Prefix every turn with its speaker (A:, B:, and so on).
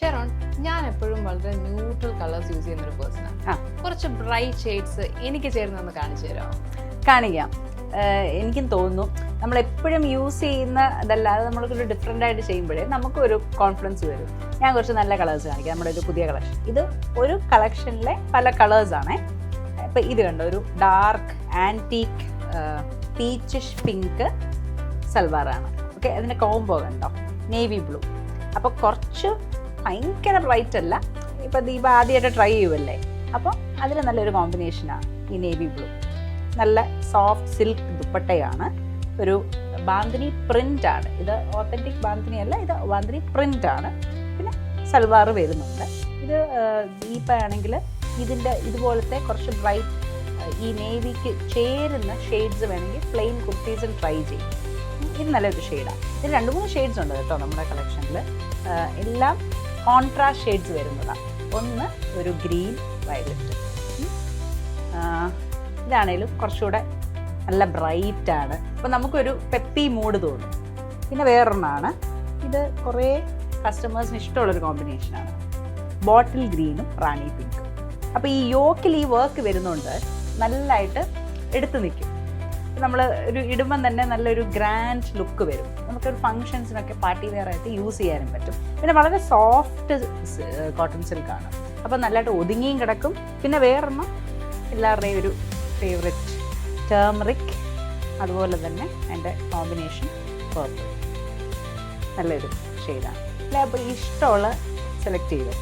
A: Chevron, ഞാൻ എപ്പോഴും വളരെ ന്യൂട്രൽ കളേഴ്സ് യൂസ് ചെയ്യുന്ന ഒരു പേഴ്സണാണ്. കുറച്ച് ബ്രൈറ്റ് ഷെയ്ഡ്സ് എനിക്ക് ചേരുന്നൊന്ന് കാണിച്ചു തരാമോ?
B: കാണിക്കാം. എനിക്കും തോന്നുന്നു നമ്മളെപ്പോഴും യൂസ് ചെയ്യുന്ന ഇതല്ലാതെ നമ്മൾക്കൊരു ഡിഫറെൻ്റ് ആയിട്ട് ചെയ്യുമ്പോഴേ നമുക്കൊരു കോൺഫിഡൻസ് വരും. ഞാൻ കുറച്ച് നല്ല കളേഴ്സ് കാണിക്കാം. നമ്മുടെ ഒരു പുതിയ കളക്ഷൻ, ഇത് ഒരു കളക്ഷനിലെ പല കളേഴ്സാണേ. ഇപ്പം ഇത് കണ്ടോ, ഒരു ഡാർക്ക് ആൻറ്റീക്ക് പീച്ചിഷ് പിങ്ക് സൽവാറാണ്. ഓക്കെ, അതിൻ്റെ കോംബോ കണ്ടോ, നേവി ബ്ലൂ. അപ്പോൾ കുറച്ച് ഭയങ്കര ബ്രൈറ്റ് അല്ല. ഇപ്പം ദീപ ആദ്യമായിട്ട് ട്രൈ ചെയ്യുമല്ലേ, അപ്പോൾ അതിന് നല്ലൊരു കോമ്പിനേഷനാണ് ഈ നേവി ബ്ലൂ. നല്ല സോഫ്റ്റ് സിൽക്ക് ദുപ്പട്ടയാണ്. ഒരു ബാന്തിനി പ്രിൻ്റ് ആണ് ഇത്. ഓത്തൻറ്റിക് ബാന്തിനി അല്ല, ഇത് ബാന്തിനി പ്രിൻ്റ് ആണ്. പിന്നെ സൽവാർ വരുന്നുണ്ട്. ഇത് ദീപയാണെങ്കിൽ ഇതിൻ്റെ ഇതുപോലത്തെ കുറച്ച് ബ്രൈറ്റ് ഈ നേവിക്ക് ചേരുന്ന ഷെയ്ഡ്സ് വേണമെങ്കിൽ പ്ലെയിൻ കുർത്തീസും ട്രൈ ചെയ്യും. ഇത് നല്ലൊരു ഷെയ്ഡാണ്. ഇത് 2-3 ഷെയ്ഡ്സ് ഉണ്ട് കേട്ടോ നമ്മുടെ കളക്ഷനിൽ. എല്ലാം കോൺട്രാസ്റ്റ് ഷെയ്ഡ്സ് വരുന്നതാണ്. ഒന്ന് ഒരു ഗ്രീൻ വയലറ്റ്, ഇതാണേലും കുറച്ചുകൂടെ നല്ല ബ്രൈറ്റാണ്. അപ്പോൾ നമുക്കൊരു പെപ്പി മൂഡ് തോന്നും. പിന്നെ വേറൊന്നാണ്, ഇത് കുറേ കസ്റ്റമേഴ്സിന് ഇഷ്ടമുള്ളൊരു കോമ്പിനേഷനാണ്, ബോട്ടിൽ ഗ്രീനും റാണി പിങ്കും. അപ്പോൾ ഈ യോക്കിൽ ഈ വർക്ക് വരുന്നുണ്ട്, നല്ലതായിട്ട് എടുത്തു നിൽക്കും. നമ്മൾ ഒരു ഇടുമ്പം തന്നെ നല്ലൊരു ഗ്രാൻഡ് ലുക്ക് വരും. നമുക്കൊരു ഫങ്ഷൻസിനൊക്കെ പാർട്ടി വെയർ ആയിട്ട് യൂസ് ചെയ്യാനും പറ്റും. പിന്നെ വളരെ സോഫ്റ്റ് കോട്ടൺ സിൽക്കാണ്, അപ്പോൾ നല്ലതായിട്ട് ഒതുങ്ങിയും കിടക്കും. പിന്നെ വേറൊന്നും എല്ലാവരുടെയും ഒരു ഫേവറേറ്റ് ടേമറിക്, അതുപോലെ തന്നെ അതിൻ്റെ കോമ്പിനേഷൻ പർപ്പിൾ, നല്ലൊരു ഷെയ്ഡാണ്. അല്ലേ? അപ്പോൾ ഇഷ്ടമുള്ള സെലക്ട് ചെയ്തു.